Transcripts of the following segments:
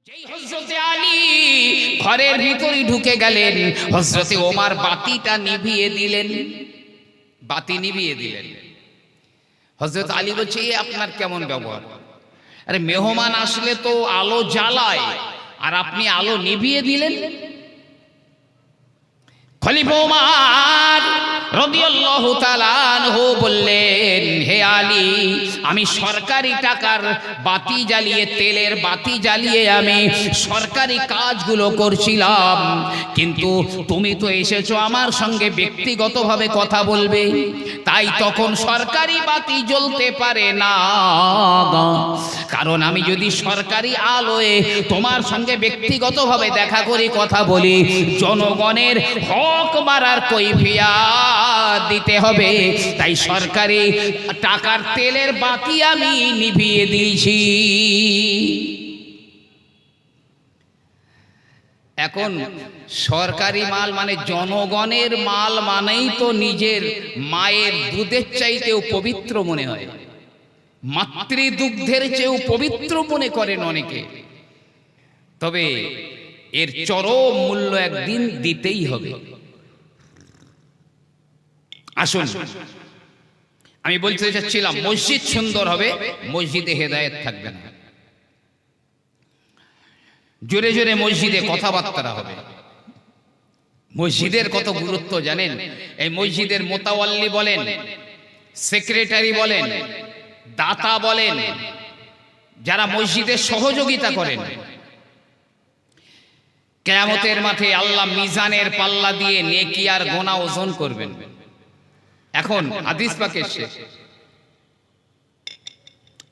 যেই হযরতে আলী ঘরের ভিতরে ঢুকে গেলেন, হযরতে ওমর বাতিটা নিভিয়ে দিলেন। বাতি নিভিয়ে দিলেন। হযরত আলী বলছে, এ আপনার কেমন ব্যবহার? আরে মেহমান আসলে তো আলো জ্বালায়, আর আপনি আলো নিভিয়ে দিলেন। খলিফা ওমর রাদিয়াল্লাহু তাআলা আনহু বললেন, হে আলী, আমি সরকারি টাকার বাতি জ্বালিয়ে, তেলের বাতি জ্বালিয়ে আমি সরকারি কাজগুলো করছিলাম, কিন্তু তুমি তো এসেছো আমার সঙ্গে ব্যক্তিগতভাবে কথা বলবে, তাই তখন সরকারি বাতি জ্বলতে পারে না। কারণ আমি যদি সরকারি আলোয় তোমার সঙ্গে ব্যক্তিগতভাবে দেখা করে কথা বলি, জনগণের হক মারার কৈফিয়ত দিতে হবে, তাই সরকারি টাকার তেলের বাতি আমি নিভিয়ে দিয়েছি। এখন সরকারি মাল মানে জনগণের মাল মানেই তো নিজের মায়ের দুধের চাইতেও পবিত্র মনে হয়, মাতৃদুগ্ধের চেয়েও পবিত্র মনে করেন অনেকে। তবে এর চরম মূল্য একদিন দিতেই হবে। আসুন, আমি বলতে চাচ্ছিলাম, মসজিদ সুন্দর হবে, মসজিদে হেদায়েত থাকবে না। জোরে জোরে মসজিদে কথাবার্তা হবে। মসজিদের কত গুরুত্ব জানেন? এই মসজিদের মোতাওয়াল্লি বলেন, সেক্রেটারি বলেন, দাতা বলেন, যারা মসজিদের সহযোগিতা করেন, কিয়ামতের মাঠে আল্লাহ মিজানের পাল্লা দিয়ে নেকি আর গুনাহ ওজন করবেন। এখন হাদিস পাকে এসেছে,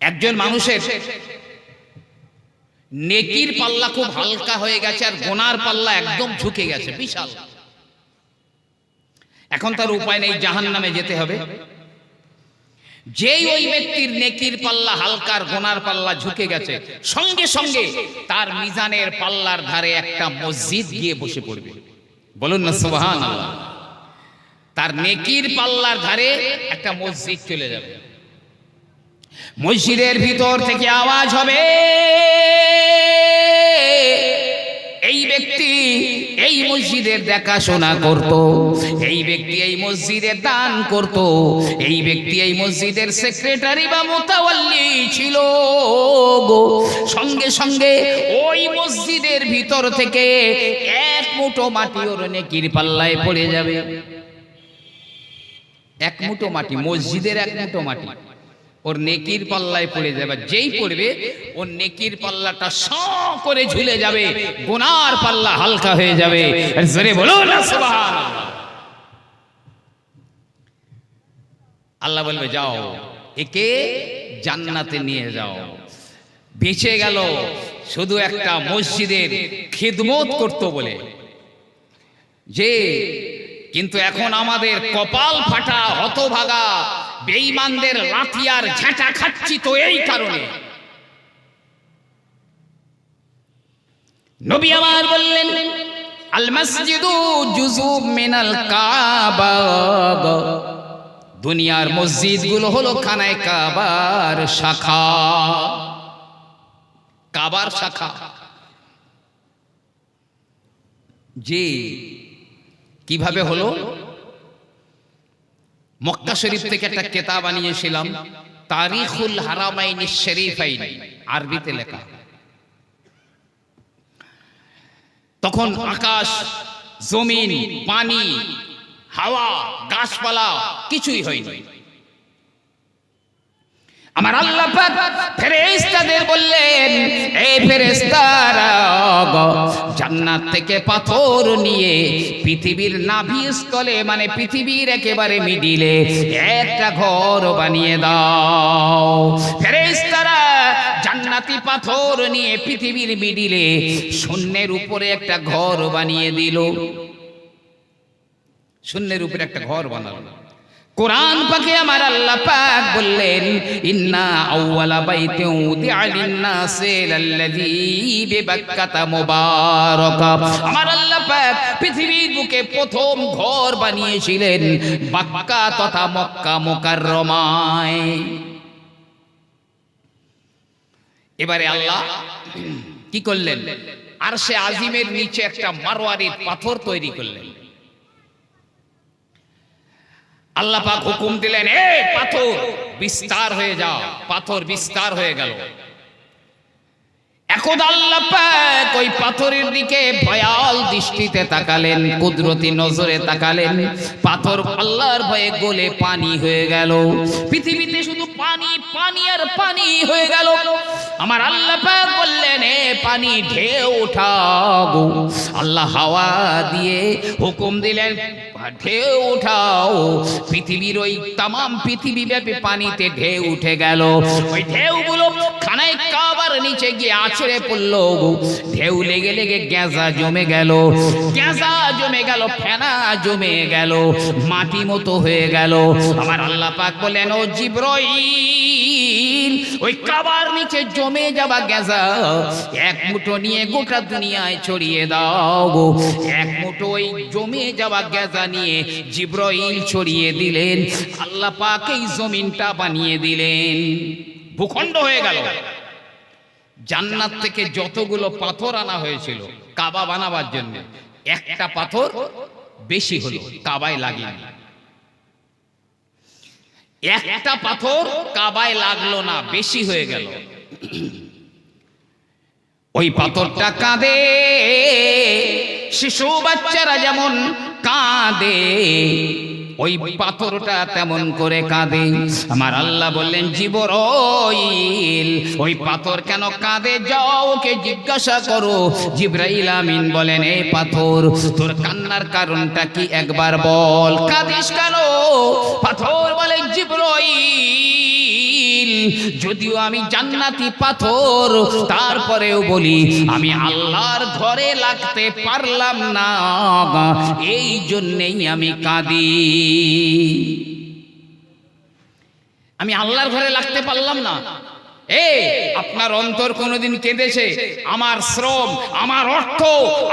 একজন মানুষের নেকির পাল্লা খুব হালকা হয়ে গেছে আর গুনার পাল্লা একদম ঝুঁকে গেছে, বিশাল। এখন তার উপায় নেই, জাহান্নামে যেতে হবে। যেই ওই ব্যক্তির নেকির পাল্লা হালকার, গুনার পাল্লা ঝুঁকে গেছে, সঙ্গে সঙ্গে তার মিজানের পাল্লার ধারে একটা মসজিদ গিয়ে বসে পড়বে। বলুন না সুবহানাল্লাহ। তার নেকির পাল্লার ধারে একটা মসজিদ চলে যাবে। মসজিদের ভিতর থেকে আওয়াজ হবে, এই ব্যক্তি এই মসজিদের দেখাশোনা করত, এই ব্যক্তি এই মসজিদের দান করত, এই ব্যক্তি এই মসজিদের সেক্রেটারি বা মোতাওয়াল্লি ছিল গো। সঙ্গে সঙ্গে ওই মসজিদের ভিতর থেকে এক মুঠো মাটি ওর নেকির পাল্লায় পড়ে যাবে। এক মুঠো মাটি, মসজিদের এক মুঠো মাটি ওর নেকির পাল্লায় পড়ে যাবে। যেই পড়বে ওর নেকির পাল্লাটা সঁ করে ঝুলে যাবে, গুনার পাল্লা হালকা হয়ে যাবে। জোরে বলুন না সুবহানাল্লাহ। আল্লাহ বলবে, যাও একে জান্নাতে নিয়ে যাও। বেঁচে গেল শুধু একটা মসজিদের খিদমত করতে বলে। যে কিন্তু এখন আমাদের কপাল ফাটা, হতভাগা বেঈমানদের লাথি আর ঝাঁটা খাচ্ছি তো এই কারণে। নবী আমার বললেন, আল মসজিদু জুজুম মিনাল কাবা। দুনিয়ার মসজিদগুলো হলো খানায়ে কাবার শাখা। কাবার শাখা। যে কিভাবে হলো? মক্কা শরীফ থেকে একটা কিতাব আনিয়েছিলাম, তারিখুল হারামাইন শরীফাইন, আরবিতে লেখা। তখন আকাশ, জমিন, পানি, হাওয়া, গাছপালা কিছুই হয়নি। আমার আল্লাহ পাক ফেরেশতাদের বললেন, এই ফেরেশতারা জান্নাত থেকে পাথর নিয়ে পৃথিবীর নাভিস্থলে, মানে পৃথিবীর একেবারে মিডিলে একটা ঘর বানিয়ে দাও। ফেরেশতারা জান্নাতি পাথর নিয়ে পৃথিবীর মিডিলে শূন্যের উপরে একটা ঘর বানিয়ে দিল। শূন্যের উপরে একটা ঘর বানালো। কোরআন পাকে আমার আল্লাহ পাক বললেন, ইন্না আউওয়ালা বাইতিন উদিআ লিন-নাসি লাল্লাযী বিবাক্কাতা মুবারাকা। আমার আল্লাহ পাক পৃথিবীর বুকে প্রথম ঘর বানিয়েছিলেন বাক্কা তথা মক্কা মুকাররমায়। এবারে আল্লাহ কি করলেন? আরশে আজিমের নিচে একটা মারওয়ারির পাথর তৈরি করলেন। আল্লাহ পাক হুকুম দিলেন, এ পাথর বিস্তার হয়ে যাও। পাথর বিস্তার হয়ে গেল। এখন আল্লাহ পাক ওই পাথরের দিকে ভয়াল দৃষ্টিতে তাকালেন, কুদরতি নজরে তাকালেন। পাথর আল্লাহর ভয়ে গলে পানি হয়ে গেল। পৃথিবীতে শুধু পানি, পানি আর পানি হয়ে গেল। আমার আল্লাহ পাক বললেন, এ পানি ঢেউ উঠাও। আল্লাহ হাওয়া দিয়ে হুকুম দিলেন, ঢেউ উঠাও। পৃথিবীর ওই তামাম পৃথিবী ব্যাপী পানিতে ঢেউ উঠে গেল। ওই ঢেউগুলো খানায় কাবার নিচে গিয়ে আছড়ে পড়লো। ঢেউ লেগে লেগে গ্যাজা জমে গেল, গ্যাজা জমে গেল, ফেনা জমে গেল, মাটি মতো হয়ে গেল। আমার আল্লাহ পাক বলেন, ও জিবরাইল, ওই কাবার নিচে জমে যাওয়া গ্যাজা এক মুঠো নিয়ে গোটা দুনিয়ায় ছড়িয়ে দাও। এক মুঠো ওই জমে যাওয়া গ্যাজা নিয়ে জিবরাইল ছড়িয়ে দিলেন। আল্লাহ পাক এই জমিনটা বানিয়ে দিলেন, ভূখণ্ড হয়ে গেল। জান্নাত থেকে যতগুলো পাথর আনা হয়েছিল কাবা বানাবার জন্য, একটা পাথর বেশি হলো, কাবায় লাগেনি। একটা পাথর কাবায় লাগলো না, বেশি হয়ে গেল। ওই পাথরটা কাঁদে, শিশু বাচ্চারা যেমন কাঁদে, ওই পাথরটা তেমন করে কাঁদে। আমার আল্লাহ বললেন, জিবরাইল, ওই পাথর কেন কাঁদে? যাও ওকে জিজ্ঞাসা করো। জিবরাইল আমিন বলেন, এই পাথর, তোর কান্নার কারণটা কি একবার বল, কাঁদিস কেন? পাথর বলে, জিবরাইল, যদিও আমি জান্নাতি পাথর, তারপরেও বলি আমি আল্লাহর ঘরে লাগতে পারলাম না, এই জন্যেই আমি কাঁদি। আমি আল্লাহর ঘরে লাগতে পারলাম না। আপনার অন্তর কোনোদিন কেঁদেছে? আমার শ্রম, আমার অর্থ,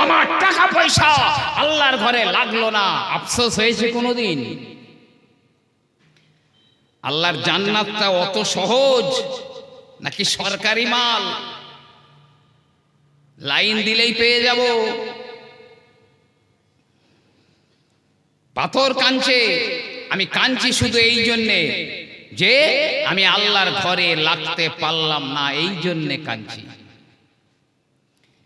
আমার টাকা পয়সা আল্লাহর ঘরে লাগলো না, আফসোস হয়েছে কোনোদিন? আল্লাহর জান্নাতটা অত সহজ নাকি সরকারি মাল? লাইন দিলেই পেয়ে যাব। পাথর কাঁদছে, আমি কাঁদছি শুধু এই জন্যে যে আমি আল্লাহর ঘরে লাগতে পারলাম না, এই জন্যে কাঁদছি।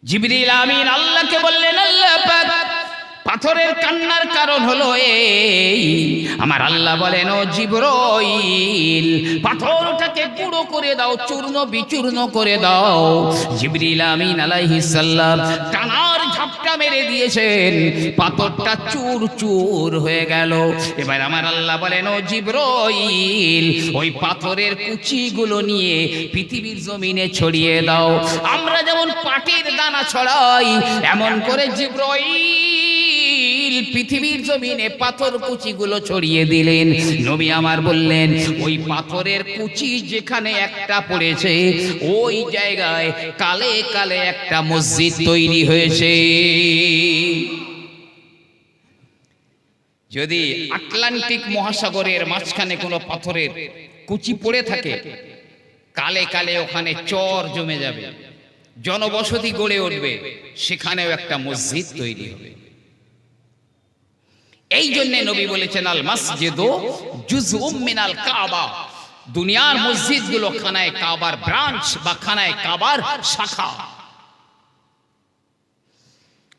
জিবরিল আমিন আল্লাহকে বললেন, আল্লাহ পাক, পাথরের কান্নার কারণ হলো এই। আমার আল্লাহ বলেন, ও জিবরাইল, পাথরটাকে গুঁড়ো করে দাও, চূর্ণ বিচূর্ণ করে দাও। জিবরিল আমিন আলাইহিস সালাম টানার ঝাপটা মেরে দিয়েছেন, পাথরটা চূর চূর হয়ে গেল। এবার আমার আল্লাহ বলেন, ও জিবরাইল, ওই পাথরের কুচিগুলো নিয়ে পৃথিবীর জমিনে ছড়িয়ে দাও। আমরা যেমন পাটের দানা ছড়াই, এমন করে জিবরাইল পৃথিবীর জমিনে পাথর কুচিগুলো ছড়িয়ে দিলেন। নবী আমার বললেন, ওই পাথরের কুচি যেখানে একটা পড়েছে, ওই জায়গায় কালে কালে একটা মসজিদ তৈরি হয়েছে। যদি আটলান্টিক মহাসাগরের মাঝখানে কোনো পাথরের কুচি পড়ে থাকে, কালে কালে ওখানে চর জমে যাবে, জনবসতি গড়ে উঠবে, সেখানেও একটা মসজিদ তৈরি হবে। এই জন্য নবী বলেছেন, আল মসজিদু জুজউম মিনাল কাবা। দুনিয়ার মসজিদগুলো খানায় কাবার ব্রাঞ্চ বা খানায় কাবার শাখা।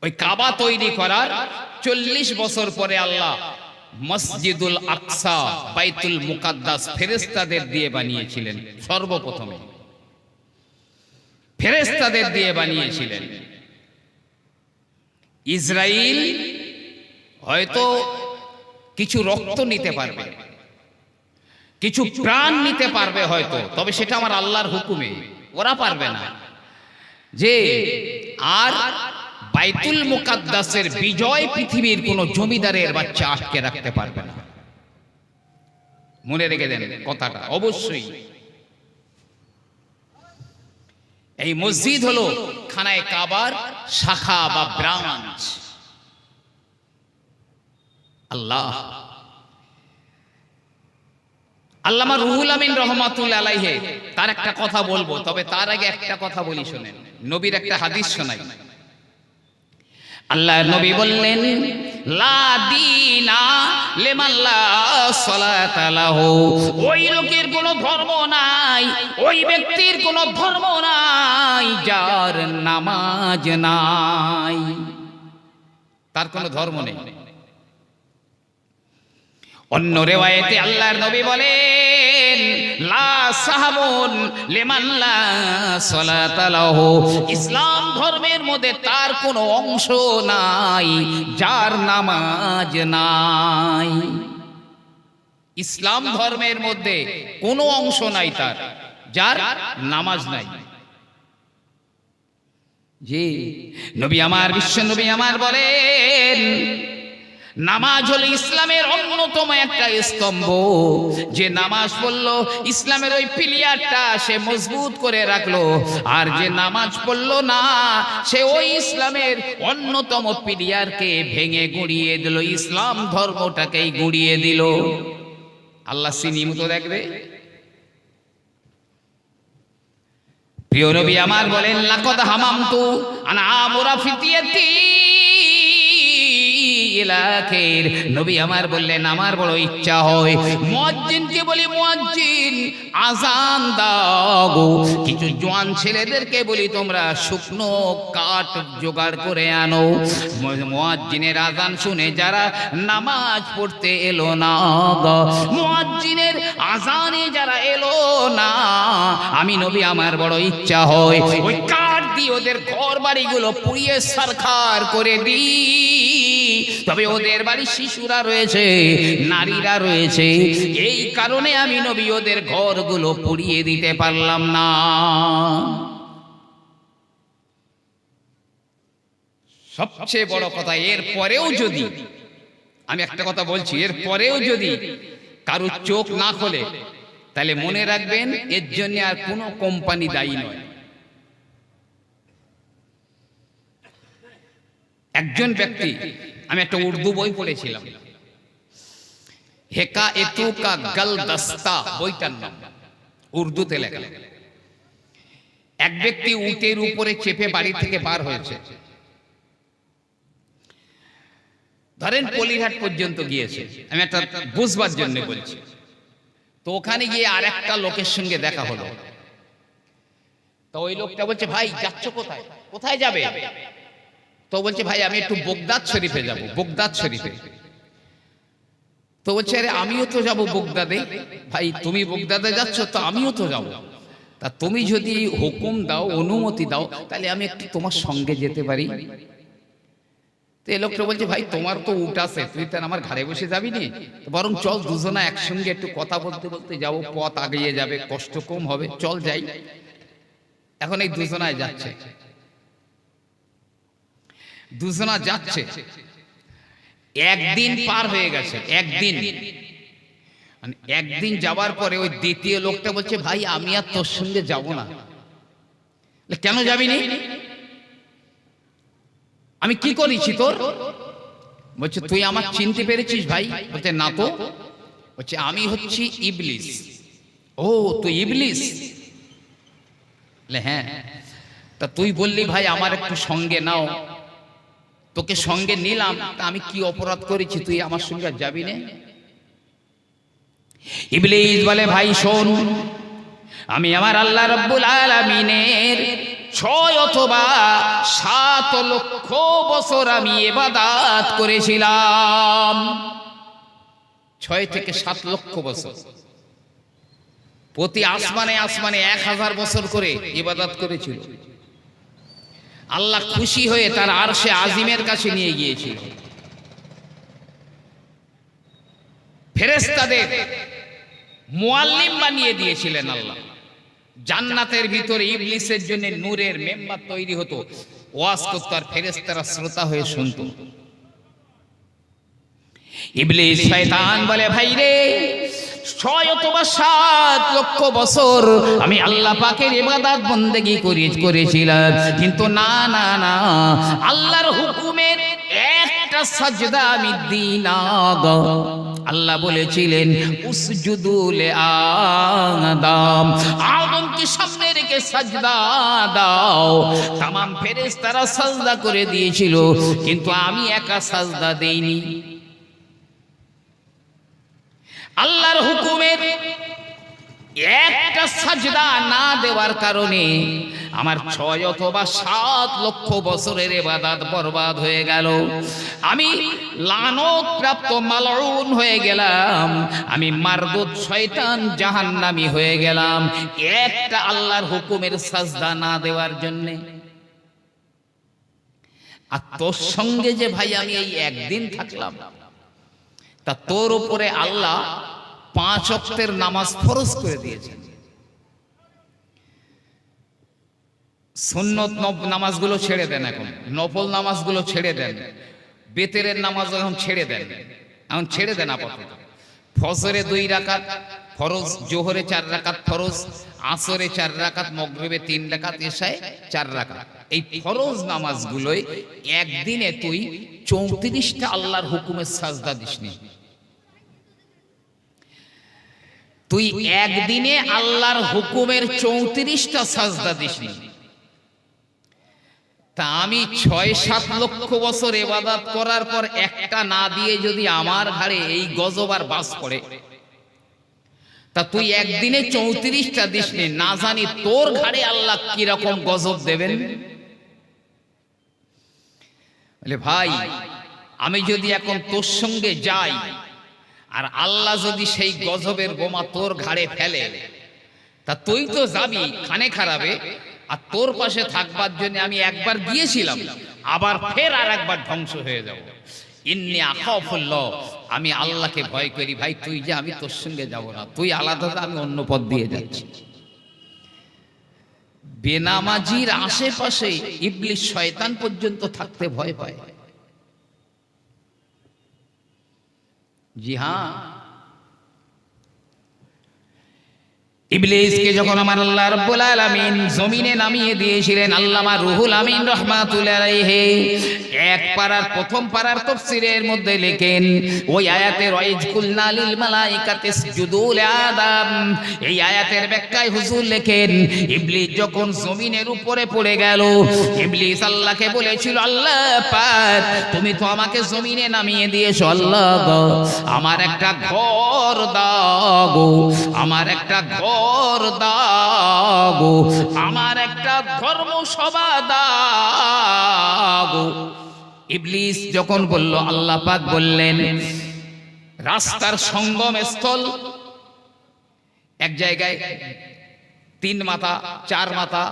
ওই কাবা তৈরি করার 40 বছর পরে আল্লাহ মসজিদুল আকসা, বাইতুল মুকাদ্দাস ফেরেশতাদের দিয়ে বানিয়েছিলেন। সর্বপ্রথমে ফেরেশতাদের দিয়ে বানিয়েছিলেন। ইসরাইল হয়তো কিছু রক্ত নিতে পারবে, কিছু প্রাণ নিতে পারবে হয়তো, তবে সেটা আমার আল্লাহর হুকুমে, ওরা পারবে না। যে আর বাইতুল মুকাদ্দাসের বিজয় পৃথিবীর কোন জমিদারের বাচ্চা আটকে রাখতে পারবে না। মনে রেখে দেন কথাটা অবশ্যই। এই মসজিদ হলো খানায় কাবার শাখা বা ব্রাঞ্চ। আল্লাহ আল্লামা রুহুল আমিন রহমাতুল্লাহ আলাইহি তার একটা কথা বলবো, তবে তার আগে একটা কথা বলি শোনেন। নবীর একটা হাদিস শোনাই। আল্লাহ নবী বললেন, লা দীনা লিমান লা সালাতা লাহু, ওই লোকের কোনো ধর্ম নাই, ওই ব্যক্তির কোনো ধর্ম নাই যার নামাজ নাই, তার কোনো ধর্ম নেই। অন্য রিওয়ায়াতে আল্লাহর নবী বলেন, লা সাহাবুন লিমান লা সালাতা লাহু, ইসলাম ধর্মের মধ্যে তার কোনো অংশ নাই যার নামাজ নাই। ইসলাম ধর্মের মধ্যে কোনো অংশ নাই তার যার নামাজ নাই। জি নবী আমার, বিশ্ব নবী আমার বলেন, নামাজ হলো ইসলামের অন্যতম একটা স্তম্ভ। যে নামাজ পড়লো ইসলামের ওই পিলিয়ারটা সে মজবুত করে রাখলো, আর যে নামাজ পড়লো না সে ওই ইসলামের অন্যতম পিলিয়ারকে ভেঙে গুঁড়িয়ে দিল, ইসলাম ধর্মটাকেই গুঁড়িয়ে দিল। আল্লাহ সিনি মতো দেখবে। প্রিয় নবী আমার বলেন, লাকাদ হামামতু আন আমুরা ফিতিয়াতি ইলাখির, নবী আমার বললেন, আমার বড় ইচ্ছা হয় মুয়াজ্জিনকে বলি, মুয়াজ্জিন আজান দাও গো। কিছু জোয়ান ছেলেদেরকে বলি, তোমরা শুকনো কাঠ জোগাড় করে আনো। মুয়াজ্জিনের আজান শুনে যারা নামাজ পড়তে এলো না, মুয়াজ্জিনের আজানে যারা এলো না, আমি নবী আমার বড় ইচ্ছা হয় ওই কাঠ দিয়ে ওদের ঘর বাড়িগুলো পুড়িয়ে সারখার করে দিই। তবে ওদের বাড়ি শিশুরা রয়েছে, নারীরা রয়েছে, এই কারণে আমি নবী ওদের ঘরগুলো পুড়িয়ে দিতে পারলাম না। সবচেয়ে বড় কথা, এর পরেও যদি, আমি একটা কথা বলছি, এর পরেও যদি কারো চোখ না খোলে, তাহলে মনে রাখবেন এর জন্য আর কোনো কোম্পানি দায়ী নয়। একজন ব্যক্তি, আমি একটা উর্দু বই পড়েছিলাম, হেকা এতু কা গল দস্তা বইটার নাম, উর্দুতে লেখা। এক ব্যক্তি উটের উপরে চেপে বাড়ি থেকে বার হয়েছে, ধরেন পলিরহাট পর্যন্ত গিয়েছে, আমি একটা বুঝবার জন্য বলছি। তো ওখানে গিয়ে আর একটা লোকের সঙ্গে দেখা হলো। তো ওই লোকটা বলছে, ভাই যাচ্ছ কোথায়? কোথায় যাবে? তো বলছে, ভাই আমি একটু বগদাদ শরীফে যাব, বগদাদ শরীফে। তো বলছে, আরে আমিও তো যাব বগদাদে। ভাই তুমি বগদাদে যাচ্ছ, তো আমিও তো যাব। তা তুমি যদি হুকুম দাও, অনুমতি দাও, তাহলে আমি একটু তোমার সঙ্গে যেতে পারি। তো এই লোকটা বলছে, ভাই তোমার তো উট আছে, তুই তো আমার ঘরে বসে যাবি নি, বরং চল দুজনা একসঙ্গে একটু কথা বলতে বলতে যাবো, পথ আগিয়ে যাবে, কষ্ট কম হবে, চল যাই। এখন এই দুজনায় যাচ্ছে, দুজনা যাচ্ছে, একদিন পার হয়ে গেছে। একদিন যাবার পরে ওই দ্বিতীয় লোকটা বলছে, ভাই আমি আর তোর সঙ্গে যাব না। কেন যাবিনি? আমি কি করেছি তোর? বলছে, তুই আমার চিনতে পেরেছিস ভাই? বলছে, না তো। বলছে, আমি হচ্ছি ইবলিস। ও তুই ইবলিস? হ্যাঁ। তা তুই বললি ভাই আমার একটু সঙ্গে নাও, তোকে সঙ্গে নিলাম, তা আমি কি অপরাধ করেছি তুই আমার সঙ্গে যাবি না? ইবলিস বলে, ভাই শোন, আমি আমার আল্লাহ রাব্বুল আলামিনের 6 অথবা 7 লক্ষ বছর আমি ইবাদত করেছিলাম। 6 থেকে 7 লক্ষ বছর প্রতি আসমানে আসমানে 1000 বছর করে ইবাদত করেছিল। আল্লাহ খুশি হয়ে তার আরশে আজিমের কাছে নিয়ে গিয়েছিল। ফেরেশতাদের মুআল্লিম বানিয়ে দিয়েছিলেন আল্লাহ। জান্নাতের ভিতরে ইবলিসের জন্য নূরের মেম্বার তৈরি হতো, ওয়াজ করত আর ফেরেশতারা শ্রোতা হয়ে শুনত। ইবলিস শয়তান বলে, ভাই রে 6 অথবা 7 লক্ষ বছর আমি আল্লাহ পাকের ইবাদত বন্দেগী করেছিলাম, কিন্তু না না না, আল্লাহর হুকুমের একটা সাজদা আমি দিই না। আল্লাহ বলেছিলেন উসজুদু লি আদম, আদমকে সামনে রেখে আলীকে সাজদা দাও। তামাম ফেরেশতারা সাজদা করে দিয়েছিল, কিন্তু আমি একা সাজদা দেইনি। আল্লাহর হুকুমের একটা সাজদা না দেওয়ার কারণে আমার 6 অথবা 7 লক্ষ বছরের ইবাদত বরবাদ হয়ে গেল। আমি লানত প্রাপ্ত মালউন হয়ে গেলাম, আমি মারদুদ শয়তান জাহান্নামী হয়ে গেলাম, একটা আল্লাহর হুকুমের সাজদা না দেওয়ার জন্য। আর তোর সঙ্গে যে ভাই আমি এই একদিন থাকলাম, তা তোর উপরে আল্লাহ 5 ওয়াক্তের নামাজ ফরজ করে দিয়েছেন। সুন্নত নামাজগুলো ছেড়ে দেন, এখন নফল নামাজগুলো ছেড়ে দেন, বেতেরের নামাজ এখন ছেড়ে দেন, এখন ছেড়ে দেন আপাতত। ফজরে 2 রাকাত ফরজ, জোহরে 4 রাকাত ফরজ, আসরে 4 রাকাত, মাগরিবে 3 রাকাত, এশায় 4 রাকাত। এই ফরজ নামাজগুলোই একদিনে তুই 34টা আল্লাহর হুকুমের সাজদা দিসনি। তুই একদিনে আল্লাহর হুকুমের 34টা সাজদা দিসনি। তা আমি 6-7 লক্ষ বছর ইবাদত করার পর একটা না দিয়ে যদি আমার ঘাড়ে এই গজব আর বাস পড়ে, তা তুই একদিনে 34টা দিসনি, না জানি তোর ঘাড়ে আল্লাহ কি রকম গজব দেবেন। বলে ভাই, আমি যদি এখন তোর সঙ্গে যাই আর আল্লাহ যদি সেই গজবের বোমা তোর ঘাড়ে ফেলে, তা তুই তো যাবি খানে খারাপে, আর তোর পাশে থাকবার জন্য আমি একবার গিয়েছিলাম, আবার ফের আর একবার ধ্বংস হয়ে যাব। ইন্নী আখাফুল্লাহ, আমি আল্লাহকে ভয় করি। ভাই তুই যে, আমি তোর সঙ্গে যাব না, তুই আলাদা, আমি অন্য পথ দিয়ে যাচ্ছি। বেনামাজির আশেপাশে ইবলিস শয়তান পর্যন্ত থাকতে ভয় পায়। জি হ্যাঁ, ইবলিসকে যখন আমার আল্লাহ রাব্বুল আলামিন জমিনে নামিয়ে দিয়েছিলেন, আল্লামা রুহুল আমিন রাহমাতুল্লাহি আলাইহি এক পারার প্রথম পারার তাফসীরের মধ্যে লেখেন, ওই আয়াতের ওয়াইজ কুলনা লিল মালাইকাতি ইসজুদু লিআদম, এই আয়াতের ব্যাখ্যায় হুজুর লেখেন, ইবলিস যখন জমিনের উপরে পড়ে গেল, ইবলিস আল্লাহকে বলেছিল, আল্লাহ পাক তুমি তো আমাকে জমিনে নামিয়ে দিয়েছো, আল্লাহ গো আমার একটা ঘর দাও গো, আমার একটা ঘর দাও গো, আমার একটা ধর্মসভা দাও গো। ইবলিস যখন বলল, আল্লাহ পাক বললেন, রাস্তার সঙ্গম স্থল, এক জায়গায় 3 মাথা 4 মাথা,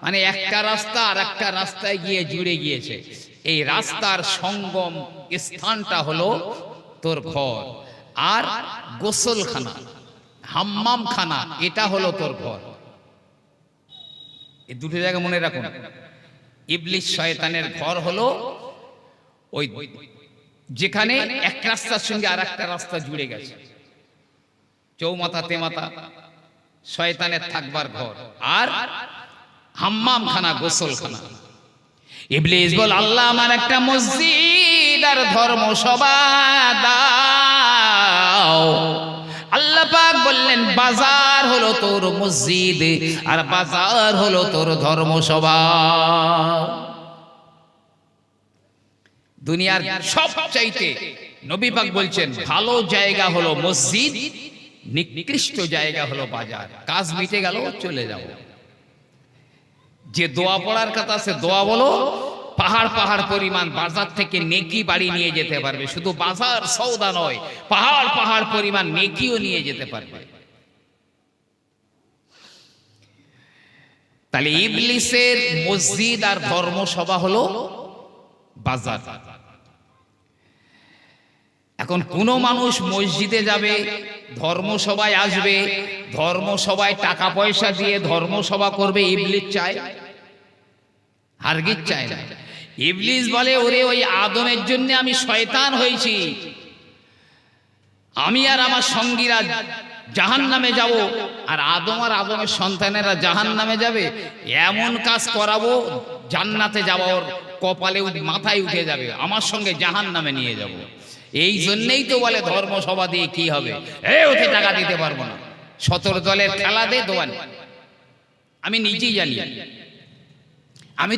মানে একটা রাস্তা আর একটা রাস্তায় গিয়ে জুড়ে গিয়েছে। এই রাস্তার সঙ্গম স্থানটা হলো তোর ঘর, আর গোসলখানা হাম্মামখানা এটা হলো তোর ঘর। এই দুটো জায়গা মনে রাখুন। ইবলিস শয়তানের ঘর হলো ওই যেখানে এক রাস্তার সঙ্গে আর একটা রাস্তা জুড়ে গেছে, চৌমাথা তেমাথা শয়তানের থাকবার ঘর, আর হাম্মামখানা গোসলখানা। ইবলিস বল, আল্লাহ আমার একটা মসজিদ আর ধর্মসভা দাও। আল্লাহ পাক বললেন, বাজার হলো তোর মসজিদ আর বাজার হলো তোর ধর্মসভা। দুনিয়ার সবচাইতে নবী পাক বলছেন ভালো জায়গা হলো মসজিদ, নিকৃষ্ট জায়গা হলো বাজার। কাজ মিটে গেল, চলে যাও। যে দোয়া পড়ার কথা সে দোয়া বলো, পাহাড় পাহাড় পরিমাণ বাজার থেকে নেকি বাড়ি নিয়ে যেতে পারবে। শুধু বাজার সওদা নয়, পাহাড় পাহাড় পরিমাণ নেকিও নিয়ে যেতে পারবে। তাহলে ইবলিসের মসজিদ আর ধর্মসভা হলো বাজার। এখন কোন মানুষ মসজিদে যাবে, ধর্মসভায় আসবে, ধর্মসভায় টাকা পয়সা দিয়ে ধর্মসভা করবে, ইবলিস চায়? হারগিজ চায় না। ইবলিস বলে, ওরে ওই আদমের জন্য আমি শয়তান হয়েছি, আমি আর আমার সঙ্গীরা জাহান্নামে যাব, আর আদম আর আদমের সন্তানেরা জাহান্নামে যাবে। এমন কাজ করাবো জান্নাতে যাওয়ার কপালে মাথায় উঠে যাবে, আমার সঙ্গে জাহান্নামে নিয়ে যাব। এই জন্যই তো বলে ধর্মসভা দিয়ে কি হবে, ওকে টাকা দিতে পারবো না, 17 দলের খেলা দে দোয়ান। আমি নিজেই জানি। আমি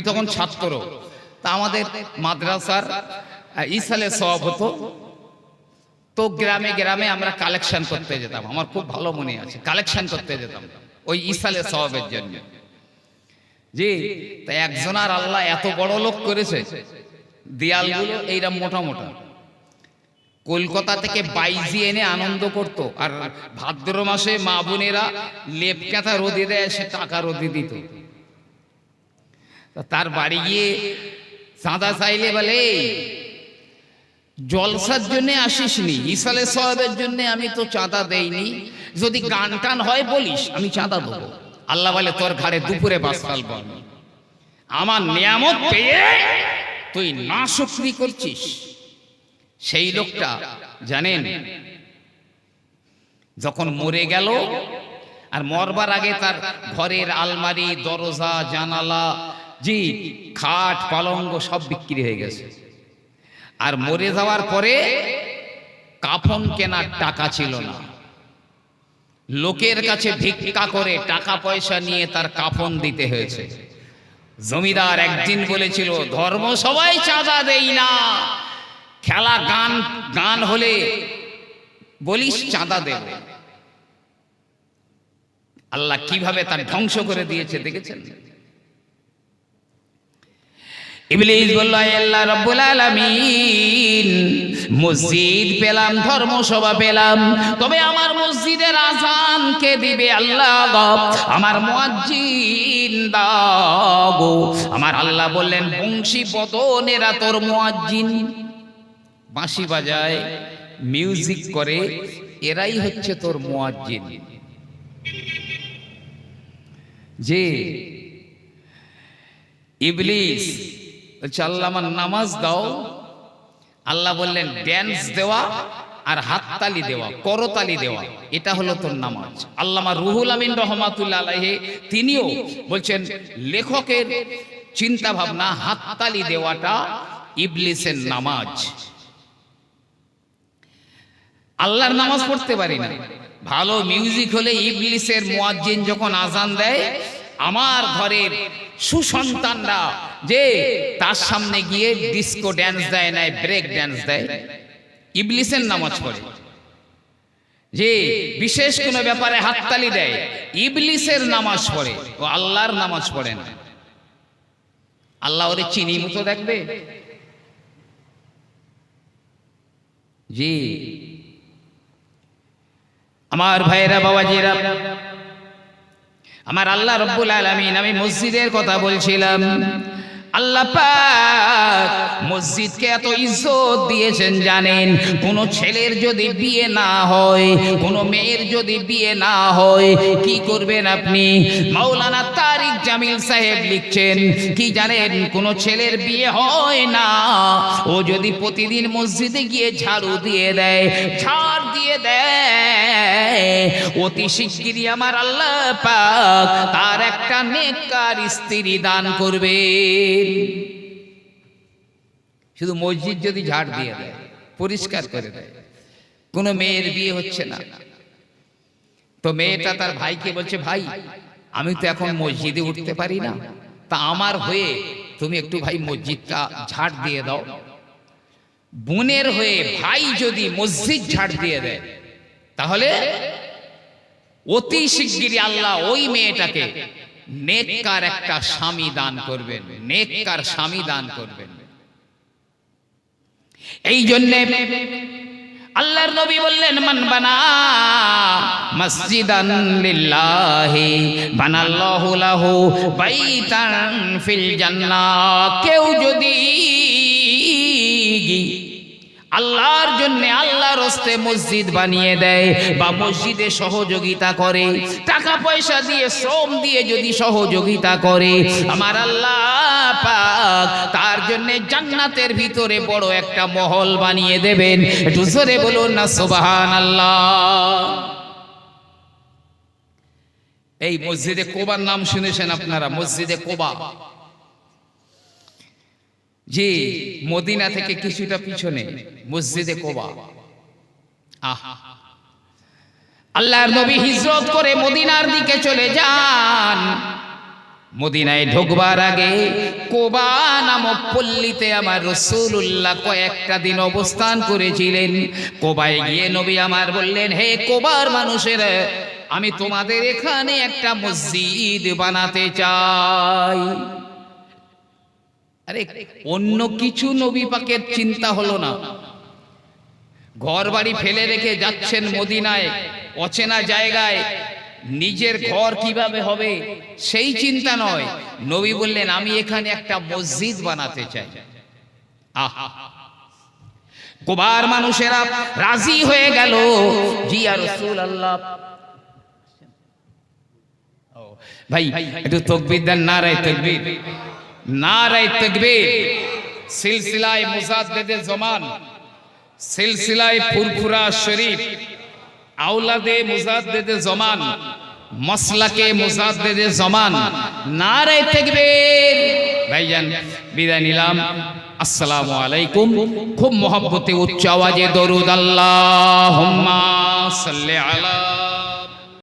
তখন ছাত্র। তা আমাদের মাদ্রাসার ইসালে সওয়াব হতো, তো গ্রামে গ্রামে আমরা কালেকশন করতে যেতাম। আমার খুব ভালো মনে আছে, কালেকশন করতে যেতাম ওই ইসালে সওয়াবের জন্য। জি, তাই একজনের আল্লাহ এত বড় লোক করেছে, দেয়ালগুলো এইরকম মোটা মোটা, কলকাতা থেকে বাইজি এনে আনন্দ করত। আর ভাদ্র মাসে মা বোনেরা লেপ কাঁথা রোদে দেয়, সে টাকা রোদে দিত। তার বাড়ি গিয়ে চাঁদা চাইলে বলে, জলসার জন্য আসিসনি, ইসালে সওয়াবের জন্য আমি তো চাঁদা দেইনি, যদি গান টান হয় বলিস, আমি চাঁদা দেবো। আল্লাহ বলে, তোর ঘাড়ে দুপুরে বাস ফেলবো। আমার নিয়ামত পেয়ে তুই নাশুকরি করছিস। সেই লোকটা জানেন, যখন মরে গেল, আর মরবার আগে তার ঘরের আলমারি, দরজা, জানালা, জি, খাট, পালঙ্গ সব বিক্রি হয়ে গেছে। আর মরে যাওয়ার পরে কাফন কেনার টাকা ছিল না, লোকের কাছে ভিক্ষা করে টাকা পয়সা নিয়ে তার কাফন দিতে হয়েছে। জমিদার একদিন বলেছিল, ধর্ম সবাই চাঁদা দেই না, খেলা গান হলে বলিস চাঁদা দেব। আল্লাহ কিভাবে তার ধ্বংস করে দিয়েছে দেখেছেন? ইবলিস বলল, আল্লাহ রাব্বুল আলামিন, মসজিদ পেলাম, ধর্মসভা পেলাম, তবে আমার মসজিদের আযান কে দিবে? আল্লাহ, আমার মুয়াজ্জিন দাও গো। আমার আল্লাহ বললেন, বংশী বদনেরা তোর মুয়াজ্জিন, বাঁশি বাজায়, মিউজিক করে, এরাই হচ্ছে তোর মুয়াজ্জিন। যে ইবলিস বলছে, আল্লাহ আমার নামাজ দাও। আল্লাহ বললেন, ড্যান্স দেওয়া আর হাততালি দেওয়া, করতালি দেওয়া, এটা হলো তোর নামাজ। আল্লামা রুহুল আমিন রহমাতুল্লাহ আলাইহি তিনিও বলছেন, লেখকের চিন্তা ভাবনা, হাততালি দেওয়াটা ইবলিসের নামাজ। আল্লাহর নামাজ পড়তে পারি না, ভালো মিউজিক হলে ইবলিসের মুয়াজ্জিন যখন আজান দেয়, আমার ঘরের সুসন্তানরা যে তার সামনে গিয়ে ডিস্কো ড্যান্স দেয় না, ব্রেক ড্যান্স দেয়, ইবলিসের নামাজ পড়ে। যে বিশেষ কোনো ব্যাপারে হাততালি দেয়, ইবলিসের নামাজ পড়ে, ও আল্লাহর নামাজ পড়ে না। আল্লাহ ওরে চিনি মতো দেখবে? জি আমার ভাইয়েরা, বাবাজিরা, আমার আল্লাহ রব্বুল আলামিন, আমি মসজিদের কথা বলছিলাম, আল্লাহ পাক মসজিদকে এত ইজ্জত দিয়েছেন জানেন? কোন ছেলের যদি বিয়ে না হয়, কোন মেয়ের যদি বিয়ে না হয়, কি করবেন আপনি? মাওলানা তারিক জামিল সাহেব লিখছেন কি জানেন? কোন ছেলের বিয়ে হয় না, ও যদি প্রতিদিন মসজিদে গিয়ে ঝাড়ু দিয়ে দেয়, ঝাড় দিয়ে দেয়, অতি শিগগিরই আমার আল্লাহ পাক তার একটা নেককার স্ত্রী দান করবে। শুধু মসজিদ যদি ঝাড় দিয়ে দেয়, পরিষ্কার করে দেয়, কোন মেয়ের বিয়ে হচ্ছে না, তো মেয়েটা তার ভাইকে বলছে, ভাই আমি তো এখন মসজিদে উঠতে পারি না, তা আমার হয়ে তুমি একটু ভাই মসজিদটা ঝাড় দিয়ে দাও। বোনের হয়ে ভাই যদি মসজিদ ঝাড় দিয়ে দেয়, তাহলে অতি শিগগিরই আল্লাহ ওই মেয়েটাকে নেককার একটা স্বামী দান করবেন, নেককার স্বামী দান করবেন। এই জন্য আল্লাহর নবী বললেন, মান বানা মসজিদান লিল্লাহি বানাল্লাহু লাহু বাইতান ফিল জান্নাহ। কেউ যদি আল্লাহর জন্য, আল্লাহর রাস্তায় মসজিদ বানিয়ে দেয় বা মসজিদে সহযোগিতা করে, টাকা পয়সা দিয়ে, শ্রম দিয়ে যদি সহযোগিতা করে, আমার আল্লাহ পাক তার জন্য জান্নাতের ভিতরে বড় একটা মহল বানিয়ে দেবেন। একটু জোরে বলুন না সুবহানাল্লাহ। এই মসজিদে কোবার নাম শুনেছেন আপনারা? মসজিদে কোবা, জি, মদিনা থেকে কিছুটা পিছনে মসজিদে কোবা। আল্লাহর নবী হিজরত করে মদিনার দিকে চলে যান। মদিনায় ঢোকবার আগে কোবা নামক পল্লীতে আমার রাসূলুল্লাহ কয়েকটা দিন অবস্থান করেছিলেন। কোবায় গিয়ে নবী আমার বললেন, হে কোবার মানুষেরা, আমি তোমাদের এখানে একটা মসজিদ বানাতে চাই। আরে অন্য কিছু নবী পাকের চিন্তা হলো না। ঘর বাড়ি ফেলে রেখে যাচ্ছেন মদিনায়, অচেনা জায়গায়, নিজের ঘর কিভাবে হবে সেই চিন্তা নয়। নবী বললেন, আমি এখানে একটা মসজিদ বানাতে চাই। আহা, কুবার মানুষেরা রাজি হয়ে গেল। জি ইয়া রাসূলুল্লাহ। ভাই একটু তাকবীর দেন, নারায়ে তাকবীর, নারায়ে তাকবীর। সিলসিলায়ে মুজাদ্দিদে জামান, সিলসিলায়ে ফুরফুরা শরীফ, আওলাদে মুজাদ্দিদে জামান, মাসলাকে মুজাদ্দিদে জামান, নারায়ে তাকবীর। ভাইজান বিদায় নিলাম। আসসালামু আলাইকুম। খুব মহব্বতে উচ্চ আওয়াজে দরুদ আল্লাহুম্মা সাল্লি আলা